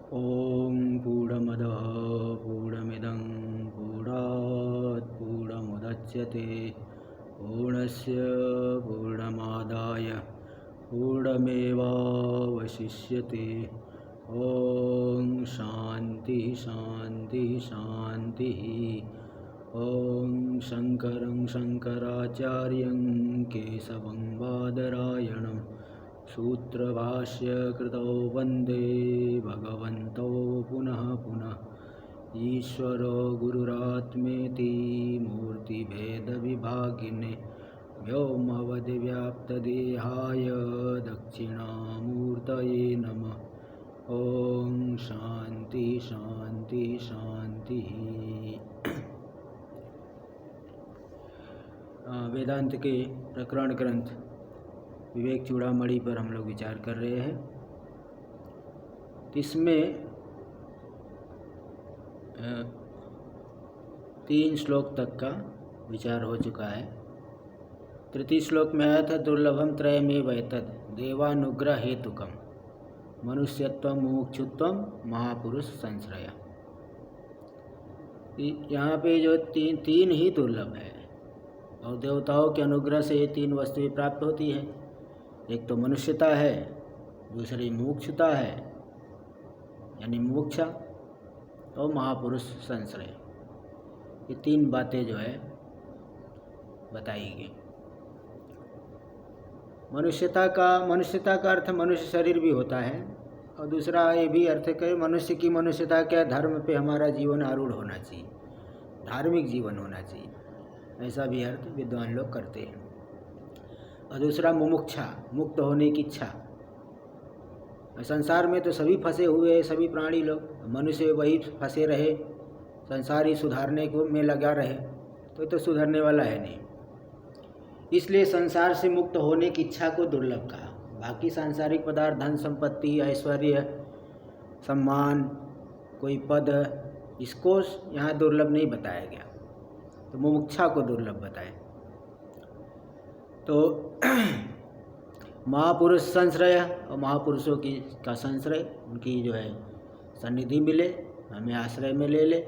ॐ पूर्णमदः पूर्णमिदं पूर्णात् पूर्णमुदच्यते पूर्णस्य पूर्णमादाय पूर्णमेवावशिष्यते। ॐ शान्ति शान्ति शान्तिः। ॐ शङ्करं शङ्कराचार्यं केशवं बादरायणं सूत्रभाष्यकृतौ वन्दे भगवन्तौ पुनः पुनः। ईश्वरो गुरुरात्मेति मूर्तिभेदविभागिने व्योमवद्व्याप्तदेहाय दक्षिणामूर्तये नमः। ॐ शान्ति शान्ति शान्तिः। वेदांत के प्रकरण ग्रंथ विवेक चूड़ामणि पर हम लोग विचार कर रहे हैं। इसमें 3 श्लोक तक का विचार हो चुका है। तृतीय श्लोक में आया था दुर्लभम त्रयमेव एतद् देवानुग्रह हेतुकम मनुष्यत्वम मुमुक्षुत्वम महापुरुष संश्रय। यहाँ पे जो तीन ही दुर्लभ है और देवताओं के अनुग्रह से ये 3 वस्तुएं प्राप्त होती है। एक तो मनुष्यता है, दूसरी मुमुक्षुता है यानी मुमुक्षा, और महापुरुष संश्रय। ये 3 बातें जो है बताई गई। मनुष्यता का अर्थ मनुष्य शरीर भी होता है, और दूसरा ये भी अर्थ है कि मनुष्य की मनुष्यता क्या, धर्म पे हमारा जीवन आरूढ़ होना चाहिए, धार्मिक जीवन होना चाहिए, ऐसा भी अर्थ विद्वान लोग करते हैं। और दूसरा मुमुक्षा, मुक्त होने की इच्छा। संसार में तो सभी फंसे हुए हैं, सभी प्राणी लोग, मनुष्य वही फंसे रहे, संसार ही सुधारने को में लगा रहे, तो ये तो सुधरने वाला है नहीं। इसलिए संसार से मुक्त होने की इच्छा को दुर्लभ कहा। बाकी सांसारिक पदार्थ, धन संपत्ति, ऐश्वर्य, सम्मान, कोई पद, इसको यहाँ दुर्लभ नहीं बताया गया, तो मुमुक्षा को दुर्लभ बताए। तो महापुरुष संश्रय, और महापुरुषों की का संश्रय, उनकी जो है सन्निधि मिले, हमें आश्रय में ले ले,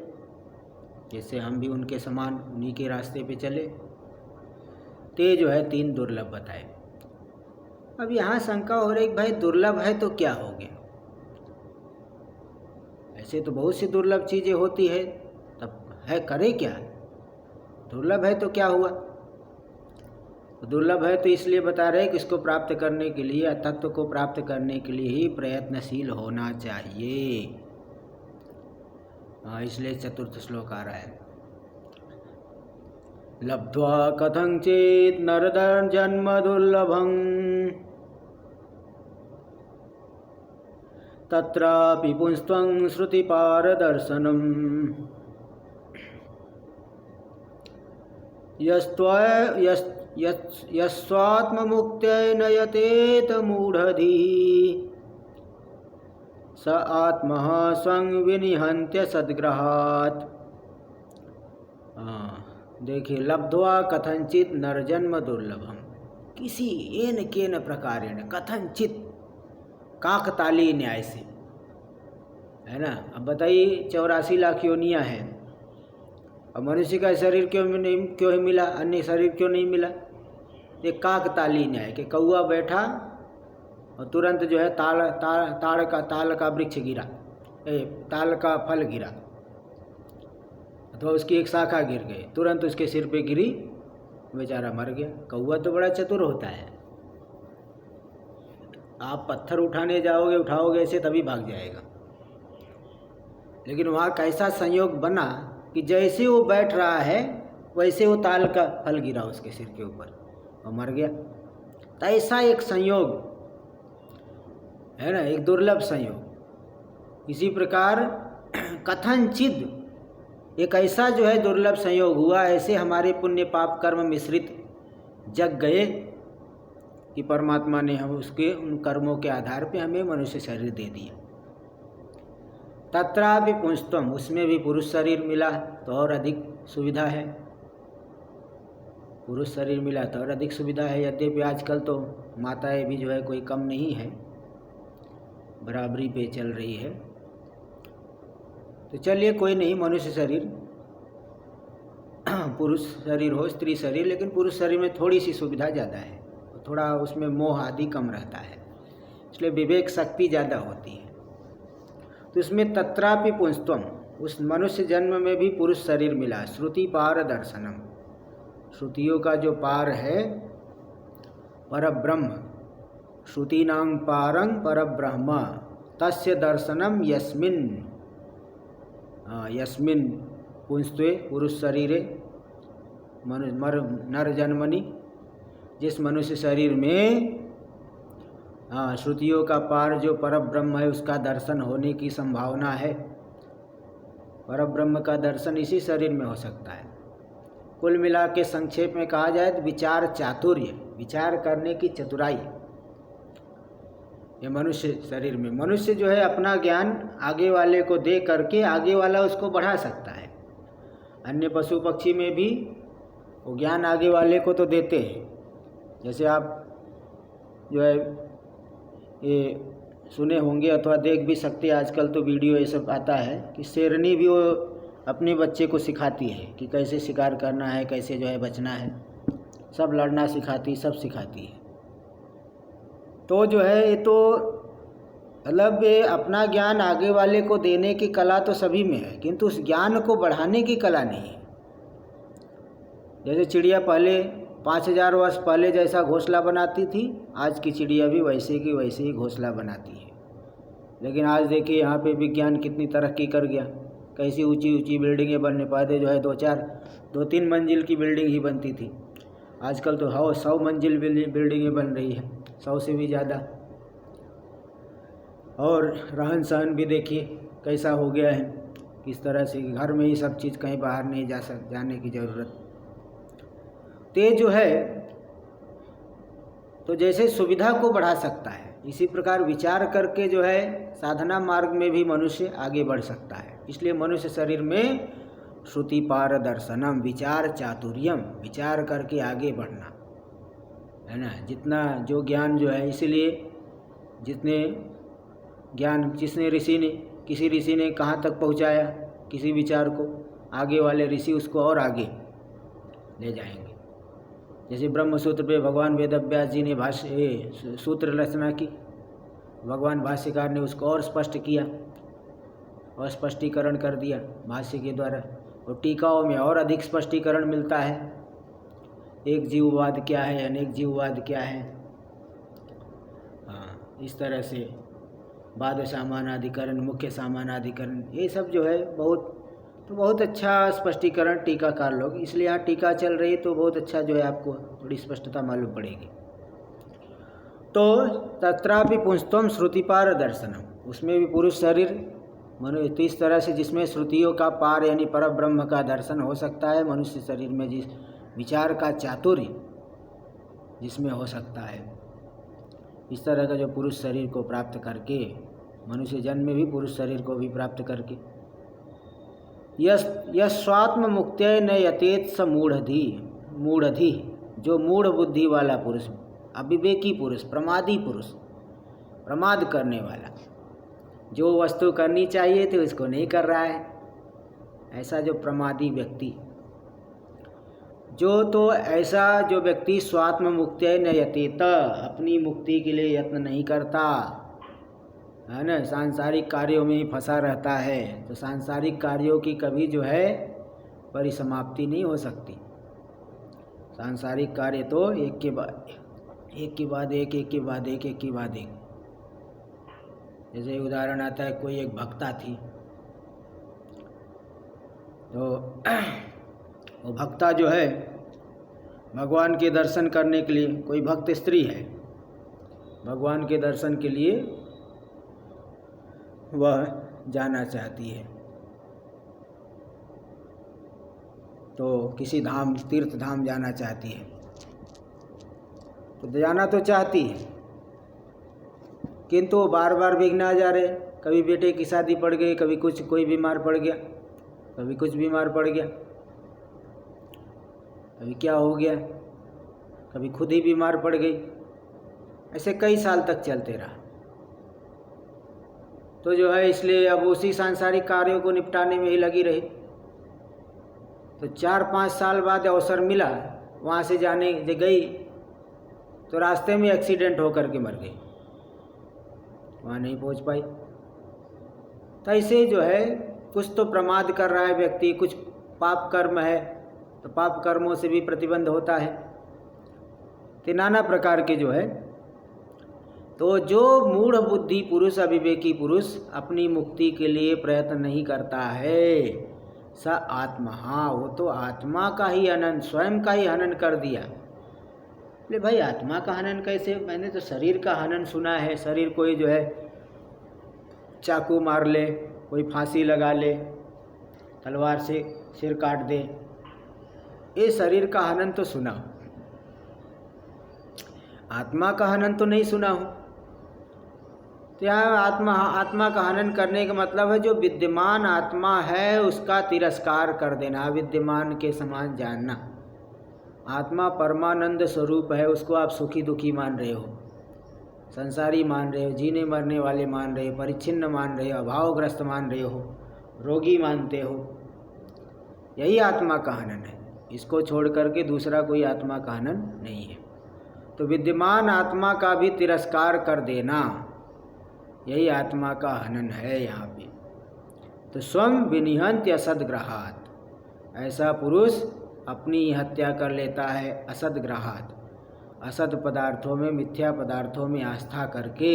जैसे हम भी उनके समान उन्हीं के रास्ते पे चले। ते जो है 3 दुर्लभ बताए। अब यहाँ शंका हो रही, भाई दुर्लभ है तो क्या हो गया? ऐसे तो बहुत सी दुर्लभ चीज़ें होती है, तब है करे क्या? दुर्लभ है तो क्या हुआ? दुर्लभ है तो इसलिए बता रहे कि इसको प्राप्त करने के लिए, तत्व को प्राप्त करने के लिए ही प्रयत्नशील होना चाहिए। इसलिए 4th श्लोक आ रहा है। लब्ध्वा कथंचित् नरदं जन्म दुर्लभं तत्रापि पुंस्त्वं श्रुतिपारदर्शनम् यस्त्वात्ममुक्त्यै नयतेत मूढधीः स आत्मः स्वं विनिहन्त्य सद्ग्रहात्। देखिए, लब्ध्वा कथंचित नरजन्म दुर्लभम, किसी एन केन प्रकारेण, कथंचित काकतालीय न्याय से, है ना। अब बताइए 84 लाख योनियाँ हैं, और मनुष्य का शरीर क्यों ही मिला, अन्य शरीर क्यों नहीं मिला? ये काकतालीय न्याय के कौआ बैठा और तुरंत जो है ताड़ का वृक्ष गिरा, ताल का फल गिरा, अथवा उसकी एक शाखा गिर गई, तुरंत उसके सिर पे गिरी, बेचारा मर गया। कौआ तो बड़ा चतुर होता है, आप पत्थर उठाओगे ऐसे तभी भाग जाएगा। लेकिन वहाँ कैसा संयोग बना कि जैसे वो बैठ रहा है वैसे वो ताल का फल गिरा उसके सिर के ऊपर और मर गया। तो ऐसा एक संयोग है ना, एक दुर्लभ संयोग। इसी प्रकार कथनचित एक ऐसा जो है दुर्लभ संयोग हुआ, ऐसे हमारे पुण्य पाप कर्म मिश्रित जग गए कि परमात्मा ने हम उसके उन कर्मों के आधार पे हमें मनुष्य शरीर दे दिया। तत्रापि पुंस्त्वम, उसमें भी पुरुष शरीर मिला तो और अधिक सुविधा है। पुरुष शरीर मिला तो और अधिक सुविधा है। यद्यपि आजकल तो माताएं भी जो है कोई कम नहीं है, बराबरी पे चल रही है, तो चलिए कोई नहीं, मनुष्य शरीर, पुरुष शरीर हो स्त्री शरीर, लेकिन पुरुष शरीर में थोड़ी सी सुविधा ज़्यादा है, थोड़ा उसमें मोह आदि कम रहता है, इसलिए विवेक शक्ति ज़्यादा होती है। तो इसमें तत्रापि पुंस्त्वम, उस मनुष्य जन्म में भी पुरुष शरीर मिला। श्रुति पार दर्शनम, श्रुतियों का जो पार है परब्रह्म, श्रुतीनां पारं परब्रह्म, तस्य दर्शनम यस्मिन् यस्मिन् पुंस्त्वे पुरुष शरीरे नर जन्मनि, जिस मनुष्य शरीर में श्रुतियों का पार जो परब्रह्म है उसका दर्शन होने की संभावना है। परब्रह्म का दर्शन इसी शरीर में हो सकता है। कुल मिला के संक्षेप में कहा जाए तो विचार चातुर्य, विचार करने की चतुराई, ये मनुष्य शरीर में, मनुष्य जो है अपना ज्ञान आगे वाले को दे करके आगे वाला उसको बढ़ा सकता है। अन्य पशु पक्षी में भी वो ज्ञान आगे वाले को तो देते हैं। जैसे आप जो है ये सुने होंगे अथवा देख भी सकते हैं, आजकल तो वीडियो ये सब आता है कि शेरनी भी वो अपने बच्चे को सिखाती है कि कैसे शिकार करना है, कैसे जो है बचना है, सब लड़ना सिखाती, सब सिखाती है। तो जो है ये तो मतलब ये अपना ज्ञान आगे वाले को देने की कला तो सभी में है, किंतु उस ज्ञान को बढ़ाने की कला नहीं है। जैसे चिड़िया पहले 5000 वर्ष पहले जैसा घोंसला बनाती थी, आज की चिड़िया भी वैसे की वैसे ही घोंसला बनाती है। लेकिन आज देखिए यहाँ पे विज्ञान कितनी तरक्की कर गया, कैसी ऊंची ऊंची बिल्डिंगें बनने, पहले जो है 2-3 मंजिल की बिल्डिंग ही बनती थी, आजकल तो 100 मंजिल बिल्डिंगें बन रही है, 100 से भी ज़्यादा। और रहन सहन भी देखिए कैसा हो गया है, किस तरह से घर में ही सब चीज़, कहीं बाहर नहीं जाने की ज़रूरत। ते जो है तो जैसे सुविधा को बढ़ा सकता है, इसी प्रकार विचार करके जो है साधना मार्ग में भी मनुष्य आगे बढ़ सकता है। इसलिए मनुष्य शरीर में श्रुति पार दर्शनम, विचार चातुर्यम, विचार करके आगे बढ़ना है ना। जितना जो ज्ञान जो है, इसीलिए जितने ज्ञान जिसने किसी ऋषि ने कहाँ तक पहुँचाया किसी विचार को, आगे वाले ऋषि उसको और आगे ले जाएंगे। जैसे ब्रह्म सूत्र पे भगवान वेदव्यास जी ने सूत्र रचना की, भगवान भाष्यकार ने उसको और स्पष्ट किया और स्पष्टीकरण कर दिया भाष्य के द्वारा, और टीकाओं में और अधिक स्पष्टीकरण मिलता है। एक जीववाद क्या है, अनेक जीववाद क्या है, हाँ, इस तरह से बाध सामानाधिकरण, मुख्य सामानाधिकरण, ये सब जो है बहुत अच्छा स्पष्टीकरण टीकाकार लोग, इसलिए यहाँ टीका चल रही है तो बहुत अच्छा जो है आपको थोड़ी स्पष्टता मालूम पड़ेगी। तो तत्रापि पुंस्त्वम श्रुतिपार दर्शनम, उसमें भी पुरुष शरीर मनुष्य, तो इस तरह से जिसमें श्रुतियों का पार यानी परब्रह्म का दर्शन हो सकता है, मनुष्य शरीर में जिस विचार का चातुर्य जिसमें हो सकता है, इस तरह का जो पुरुष शरीर को प्राप्त करके, मनुष्य जन्म में भी पुरुष शरीर को भी प्राप्त करके, यस्वात्म मुक्त्यै न यतेत स मूढ़धि, जो मूढ़ बुद्धि वाला पुरुष, अविवेकी पुरुष, प्रमादी पुरुष, प्रमाद करने वाला, जो वस्तु करनी चाहिए तो इसको नहीं कर रहा है, ऐसा जो प्रमादी व्यक्ति, ऐसा जो व्यक्ति स्वात्म मुक्त्यै न यतेत, अपनी मुक्ति के लिए यत्न नहीं करता है ना, सांसारिक कार्यों में ही फंसा रहता है, तो सांसारिक कार्यों की कभी जो है परिसमाप्ति नहीं हो सकती। सांसारिक कार्य तो एक के बाद एक। जैसे उदाहरण आता है, कोई एक भक्ता थी, तो वो भक्ता जो है भगवान के दर्शन करने के लिए, कोई भक्त स्त्री है, भगवान के दर्शन के लिए वह जाना चाहती है, तो किसी धाम, तीर्थ धाम जाना चाहती है, तो जाना तो चाहती है, किंतु बार बार विघ्न आ जा रहे, कभी बेटे की शादी पड़ गई, कभी कोई बीमार पड़ गया, कभी कुछ बीमार पड़ गया, कभी क्या हो गया, कभी खुद ही बीमार पड़ गई, ऐसे कई साल तक चलते रहा। तो जो है इसलिए अब उसी सांसारिक कार्यों को निपटाने में ही लगी रही। तो 4-5 साल बाद अवसर मिला, वहाँ से जाने गई तो रास्ते में एक्सीडेंट होकर के मर गई, वहाँ नहीं पहुँच पाई। तो ऐसे जो है कुछ तो प्रमाद कर रहा है व्यक्ति, कुछ पाप कर्म है तो पाप कर्मों से भी प्रतिबंध होता है। तो नाना प्रकार के जो है, तो जो मूढ़ बुद्धि पुरुष, अविवेकी पुरुष अपनी मुक्ति के लिए प्रयत्न नहीं करता है, स आत्मा, हाँ वो तो आत्मा का ही हनन, स्वयं का ही हनन कर दिया। बोले भाई आत्मा का हनन कैसे? मैंने तो शरीर का हनन सुना है। शरीर कोई जो है चाकू मार ले, कोई फांसी लगा ले, तलवार से सिर काट दे, ये शरीर का हनन तो सुना हूँ, आत्मा का हनन तो नहीं सुना हूँ। तो यहाँ आत्मा का हनन करने का मतलब है जो विद्यमान आत्मा है उसका तिरस्कार कर देना, विद्यमान के समान जानना। आत्मा परमानंद स्वरूप है, उसको आप सुखी दुखी मान रहे हो, संसारी मान रहे हो, जीने मरने वाले मान रहे हो, परिच्छिन्न मान रहे हो, अभावग्रस्त मान रहे हो, रोगी मानते हो, यही आत्मा का हनन है। इसको छोड़ करके दूसरा कोई आत्मा का हनन नहीं है। तो विद्यमान आत्मा का भी तिरस्कार कर देना, यही आत्मा का हनन है यहाँ पे। तो स्वयं विनिहंत्य असद्ग्रहात्, ऐसा पुरुष अपनी हत्या कर लेता है असद्ग्रहात्, असद पदार्थों में, मिथ्या पदार्थों में आस्था करके,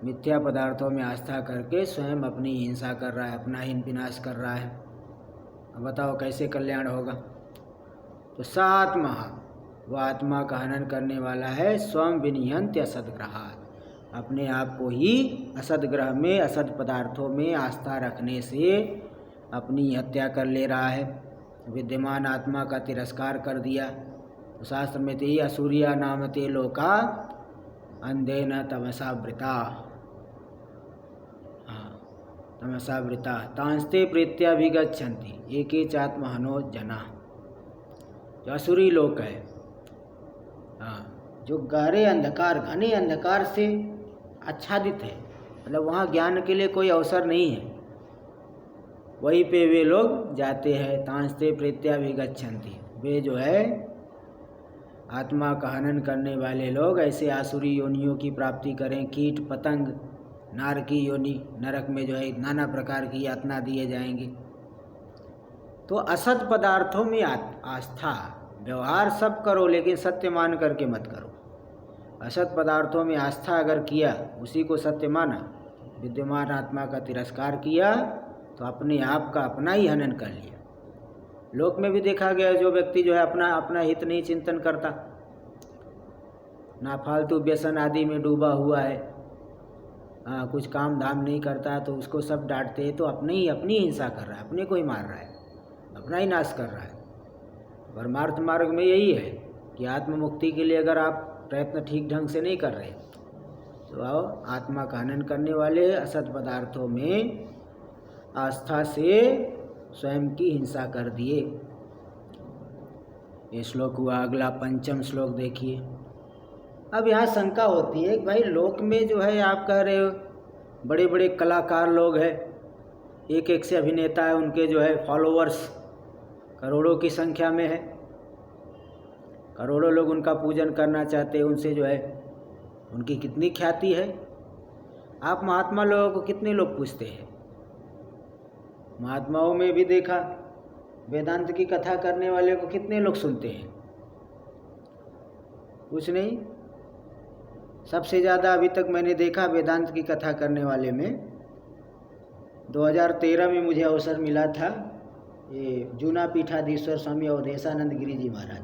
मिथ्या पदार्थों में आस्था करके स्वयं अपनी हिंसा कर रहा है, अपना ही विनाश कर रहा है। अब बताओ कैसे कल्याण होगा? तो स आत्मा, वह आत्मा का हनन करने वाला है, स्वयं विनिहंत्य असद्ग्रहात्, अपने आप को ही असद्ग्रह में, असद पदार्थों में आस्था रखने से अपनी हत्या कर ले रहा है। विद्यमान आत्मा का तिरस्कार कर दिया। तो शास्त्र में ते असुरिया नामते लोका अंधेन तमसावृता, हाँ तमसावृता तांस्ते प्रीत्याभिगच्छन्ति एके चात्महनो जना। जो असुरी लोक है, हाँ, जो गहरे अंधकार, घने अंधकार से आच्छादित है, मतलब वहाँ ज्ञान के लिए कोई अवसर नहीं है, वहीं पे वे लोग जाते हैं। तांस्ते प्रीत्याभिगच्छन्ति, वे जो है आत्मा का हनन करने वाले लोग ऐसे आसुरी योनियों की प्राप्ति करें, कीट पतंग, नार की योनि, नरक में जो है नाना प्रकार की यातना दिए जाएंगे। तो असत पदार्थों में आस्था, व्यवहार सब करो लेकिन सत्य मान करके मत करो। असत पदार्थों में आस्था अगर किया, उसी को सत्य माना, विद्यमान आत्मा का तिरस्कार किया, तो अपने आप का अपना ही हनन कर लिया। लोक में भी देखा गया, जो व्यक्ति जो है अपना हित नहीं चिंतन करता, ना फालतू व्यसन आदि में डूबा हुआ है, कुछ काम धाम नहीं करता, तो उसको सब डांटते हैं, तो अपनी हिंसा कर रहा है, अपने को ही मार रहा है, अपना ही नाश कर रहा है। परमार्थ मार्ग में यही है कि आत्ममुक्ति के लिए अगर आप प्रयत्न ठीक ढंग से नहीं कर रहे, तो आत्मा का हनन करने वाले असत पदार्थों में आस्था से स्वयं की हिंसा कर दिए। ये श्लोक हुआ। अगला 5वां श्लोक देखिए। अब यहाँ शंका होती है कि भाई लोक में जो है आप कह रहे हो बड़े बड़े कलाकार लोग हैं, एक से अभिनेता है, उनके जो है फॉलोअर्स करोड़ों की संख्या में है, करोड़ों लोग उनका पूजन करना चाहते हैं, उनसे जो है उनकी कितनी ख्याति है। आप महात्मा लोगों को कितने लोग पूछते हैं? महात्माओं में भी देखा, वेदांत की कथा करने वाले को कितने लोग सुनते हैं? कुछ नहीं। सबसे ज़्यादा अभी तक मैंने देखा वेदांत की कथा करने वाले में 2013 में मुझे अवसर मिला था, ये जूना पीठाधीश्वर स्वामी अवधेशानंद गिरी जी महाराज।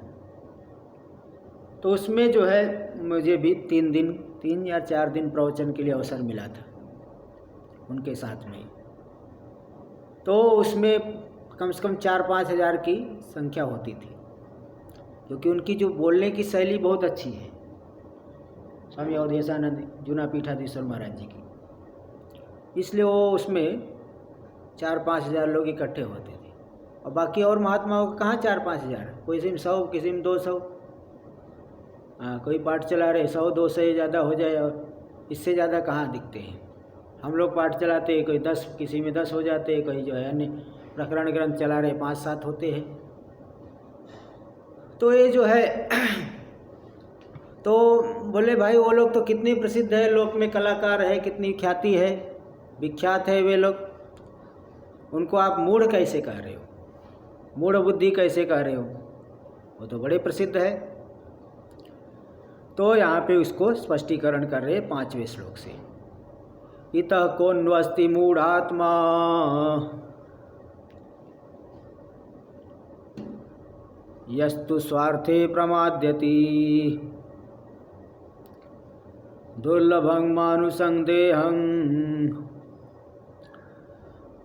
तो उसमें जो है मुझे भी 3 या 4 दिन प्रवचन के लिए अवसर मिला था उनके साथ में। तो उसमें कम से कम 4-5 हज़ार की संख्या होती थी, क्योंकि उनकी जो बोलने की शैली बहुत अच्छी है, स्वामी अवधेशानंद जूना पीठाधीश्वर महाराज जी की, इसलिए वो उसमें 4-5 हज़ार लोग इकट्ठे होते थे। और बाकी और महात्माओं को कहाँ 4-5 हज़ार, कोई में 100, किसी में 200, कोई पाठ चला रहे 100-200 ज़्यादा हो जाए, और इससे ज़्यादा कहाँ दिखते हैं। हम लोग पाठ चलाते हैं, कोई 10, किसी में 10 हो जाते हैं, कोई जो है अन्य प्रकरण ग्रंथ चला रहे 5-7 होते हैं। तो ये जो है तो बोले भाई वो लोग तो कितने प्रसिद्ध है, लोक में कलाकार है, कितनी ख्याति है, विख्यात है वे लोग, उनको आप मूढ़ कैसे कह रहे हो, मूढ़ बुद्धि कैसे कह रहे हो, वो तो बड़े प्रसिद्ध है। तो यहाँ पे उसको स्पष्टीकरण कर रहे 5वें श्लोक से, इतः कोन्वस्ति मूढ़ात्मा यस्तु स्वार्थे प्रमाद्यति दुर्लभं मानुषं देहं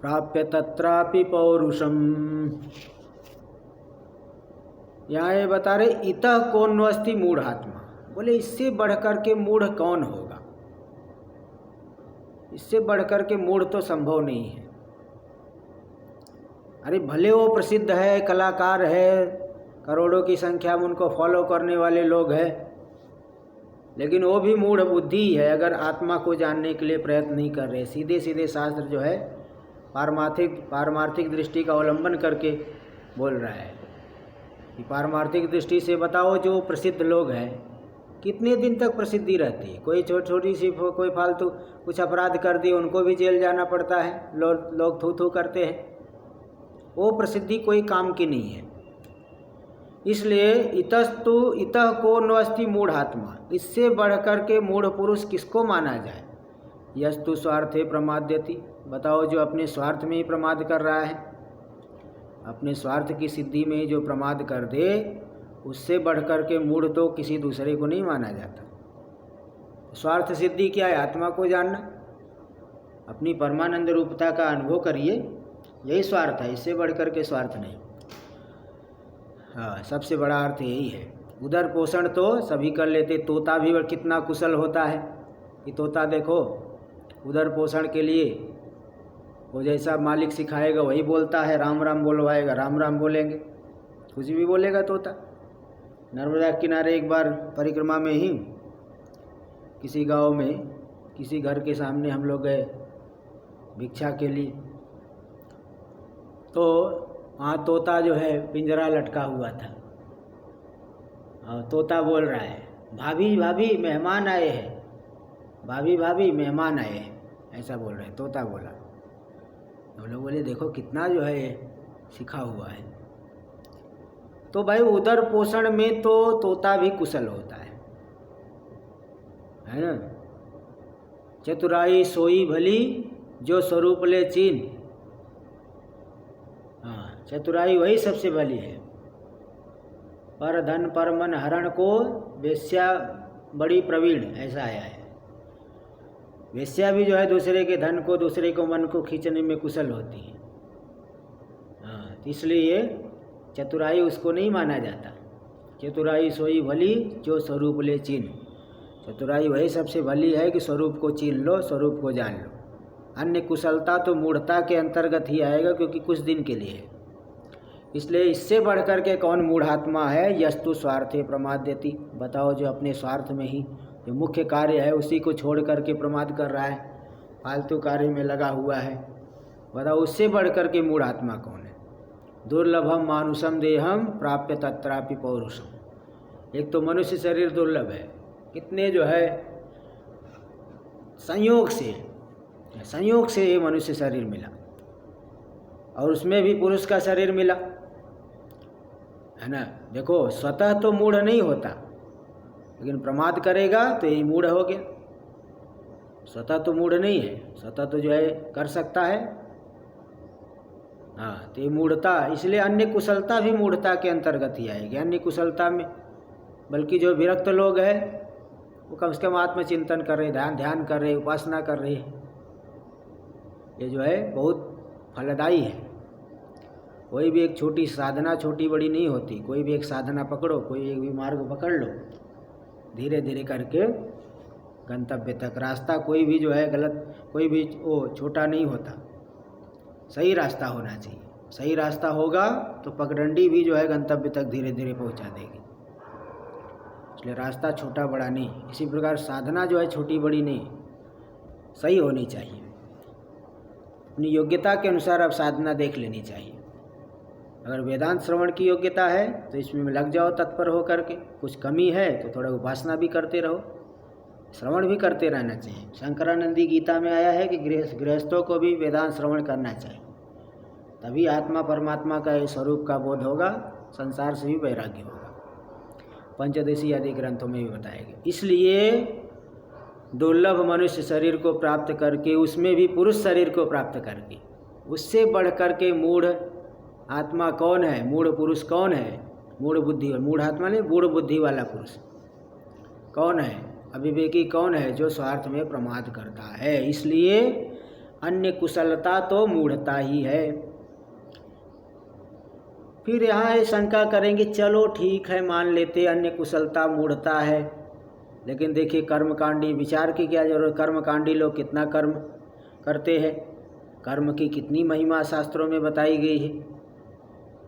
प्राप्य तत्रापि पौरुषम। यहाँ ये बता रहे इतः कोन्वस्ति मूढ़ात्मा, बोले इससे बढ़कर के मूढ़ कौन होगा, इससे बढ़कर के मूढ़ तो संभव नहीं है। अरे भले वो प्रसिद्ध है, कलाकार है, करोड़ों की संख्या में उनको फॉलो करने वाले लोग हैं, लेकिन वो भी मूढ़ बुद्धि है अगर आत्मा को जानने के लिए प्रयत्न नहीं कर रहे। सीधे सीधे शास्त्र जो है पारमार्थिक दृष्टि का अवलंबन करके बोल रहा है कि पारमार्थिक दृष्टि से बताओ जो प्रसिद्ध लोग हैं कितने दिन तक प्रसिद्धि रहती है। कोई छोटी सी कोई फालतू कुछ अपराध कर दिए उनको भी जेल जाना पड़ता है, लोग थू थू करते हैं, वो प्रसिद्धि कोई काम की नहीं है। इसलिए इतः कोन्वस्ति मूढ़ात्मा, इससे बढ़कर के मूढ़ पुरुष किसको माना जाए। यस्तु स्वार्थे प्रमाद्यति, बताओ जो अपने स्वार्थ में ही प्रमाद कर रहा है, अपने स्वार्थ की सिद्धि में जो प्रमाद कर दे, उससे बढ़कर के मूढ़ तो किसी दूसरे को नहीं माना जाता। स्वार्थ सिद्धि क्या है, आत्मा को जानना, अपनी परमानंद रूपता का अनुभव करिए, यही स्वार्थ है, इससे बढ़कर के स्वार्थ नहीं। हाँ, सबसे बड़ा अर्थ यही है। उदर पोषण तो सभी कर लेते, तोता भी कितना कुशल होता है कि तोता देखो उदर पोषण के लिए वो जैसा मालिक सिखाएगा वही बोलता है, राम राम बोलवाएगा राम राम बोलेंगे, कुछ भी बोलेगा तोता। नर्मदा किनारे एक बार परिक्रमा में ही किसी गांव में किसी घर के सामने हम लोग गए भिक्षा के लिए, तो वहाँ तोता जो है पिंजरा लटका हुआ था और तोता बोल रहा है, भाभी भाभी मेहमान आए हैं, भाभी भाभी मेहमान आए हैं, ऐसा बोल रहे हैं, तोता बोला। हम लोग बोले देखो कितना जो है सीखा हुआ है। तो भाई उदर पोषण में तो तोता भी कुशल होता है ना। चतुराई सोई भली जो स्वरूप ले चीन, हाँ चतुराई वही सबसे भली है। पर धन पर मन हरण को वेश्या बड़ी प्रवीण, ऐसा आया है। वेश्या भी जो है दूसरे के धन को, दूसरे को मन को खींचने में कुशल होती है। हाँ, इसलिए चतुराई उसको नहीं माना जाता। चतुराई सोई भली जो स्वरूप ले चीन, चतुराई वही सबसे भली है कि स्वरूप को चीन लो, स्वरूप को जान लो। अन्य कुशलता तो मूढ़ता के अंतर्गत ही आएगा, क्योंकि कुछ दिन के लिए है। इसलिए इससे बढ़कर के कौन मूढ़ात्मा है। यस्तु स्वार्थे प्रमाद्यति, बताओ जो अपने स्वार्थ में ही जो मुख्य कार्य है उसी को छोड़ करके प्रमाद कर रहा है, फालतू कार्य में लगा हुआ है, बताओ उससे बढ़कर के मूढ़ात्मा कौन है। दुर्लभम मानुषम देहम प्राप्य तत्रापि पौरुषम। एक तो मनुष्य शरीर दुर्लभ है, कितने जो है संयोग से ये मनुष्य शरीर मिला, और उसमें भी पुरुष का शरीर मिला है ना। देखो स्वतः तो मूढ़ नहीं होता, लेकिन प्रमाद करेगा तो यही मूढ़ हो गया। स्वतः तो मूढ़ नहीं है, स्वतः तो जो है कर सकता है, हाँ तो ये मूढ़ता। इसलिए अन्य कुशलता भी मूढ़ता के अंतर्गत ही आएगी। अन्य कुशलता में बल्कि जो विरक्त लोग हैं वो कम से कम आत्मचिंतन कर रहे, ध्यान कर रहे, उपासना कर रहे हैं, ये जो है बहुत फलदायी है। कोई भी एक छोटी साधना छोटी बड़ी नहीं होती, कोई भी एक साधना पकड़ो, कोई एक भी मार्ग पकड़ लो, धीरे धीरे करके गंतव्य तक। रास्ता कोई भी जो है गलत, कोई भी वो छोटा नहीं होता, सही रास्ता होना चाहिए। सही रास्ता होगा तो पगडंडी भी जो है गंतव्य तक धीरे धीरे पहुंचा देगी। इसलिए रास्ता छोटा बड़ा नहीं, इसी प्रकार साधना जो है छोटी बड़ी नहीं, सही होनी चाहिए। अपनी योग्यता के अनुसार अब साधना देख लेनी चाहिए। अगर वेदांत श्रवण की योग्यता है तो इसमें लग जाओ तत्पर हो करके, कुछ कमी है तो थोड़ा उपासना भी करते रहो, श्रवण भी करते रहना चाहिए। शंकरानंदी गीता में आया है कि गृहस्थों को भी वेदांत श्रवण करना चाहिए, तभी आत्मा परमात्मा का ये स्वरूप का बोध होगा, संसार से भी वैराग्य होगा। पंचदशी आदि ग्रंथों में भी बताया गया। इसलिए दुर्लभ मनुष्य शरीर को प्राप्त करके, उसमें भी पुरुष शरीर को प्राप्त करके, उससे बढ़ करके मूढ़ आत्मा कौन है, मूढ़ पुरुष कौन है, मूढ़ बुद्धि, मूढ़ आत्मा नहीं, मूढ़ बुद्धि वाला पुरुष कौन है, अविवेकी कौन है, जो स्वार्थ में प्रमाद करता है। इसलिए अन्य कुशलता तो मूढ़ता ही है। फिर यहाँ ये शंका करेंगे, चलो ठीक है मान लेते अन्य कुशलता मूढ़ता है, लेकिन देखिए कर्मकांडी विचार की क्या जरूरत, कर्मकांडी लोग कितना कर्म करते हैं, कर्म की कितनी महिमा शास्त्रों में बताई गई है।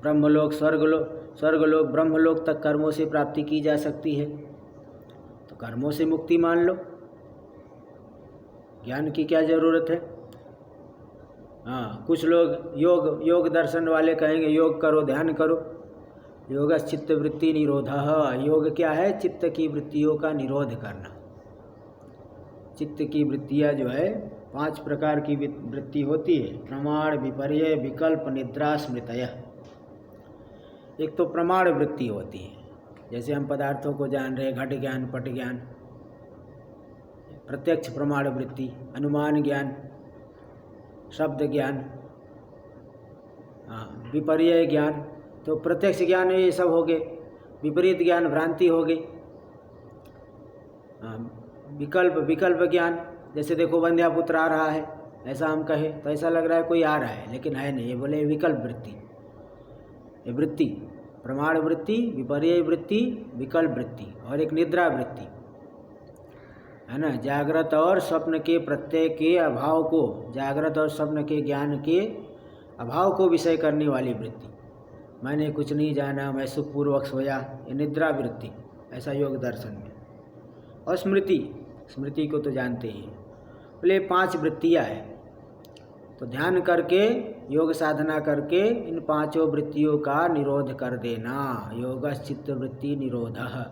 ब्रह्मलोक स्वर्गलोक ब्रह्मलोक तक कर्मों से प्राप्ति की जा सकती है, तो कर्मों से मुक्ति मान लो, ज्ञान की क्या ज़रूरत है। हाँ, कुछ लोग योग दर्शन वाले कहेंगे योग करो, ध्यान करो, योग चित्त वृत्ति निरोधः। योग क्या है? चित्त की वृत्तियों का निरोध करना। चित्त की वृत्तियाँ जो है 5 प्रकार की वृत्ति होती है, प्रमाण, विपर्य, विकल्प, निद्रा, स्मृतयः। एक तो प्रमाण वृत्ति होती है, जैसे हम पदार्थों को जान रहे, घट ज्ञान, पट ज्ञान, प्रत्यक्ष प्रमाण वृत्ति, अनुमान ज्ञान, शब्द ज्ञान, विपर्य ज्ञान, तो प्रत्यक्ष ज्ञान ये सब हो गए। विपरीत ज्ञान भ्रांति हो गई। विकल्प ज्ञान, जैसे देखो वंध्यापुत्र आ रहा है, ऐसा हम कहें तो ऐसा लग रहा है कोई आ रहा है, लेकिन है नहीं, ये बोले विकल्प वृत्ति। ये वृत्ति प्रमाण वृत्ति, विपर्य वृत्ति, विकल्प वृत्ति, और एक निद्रा वृत्ति है ना। जागृत और स्वप्न के प्रत्यय के अभाव को, जागृत और स्वप्न के ज्ञान के अभाव को विषय करने वाली वृत्ति। मैंने कुछ नहीं जाना, मैं सुखपूर्वक सोया, ये निद्रा वृत्ति, ऐसा योग दर्शन में। और स्मृति को तो जानते ही, बोले 5 वृत्तियाँ हैं, तो ध्यान करके, योग साधना करके इन 5 वृत्तियों का निरोध कर देना, योग चित्त वृत्ति निरोधः।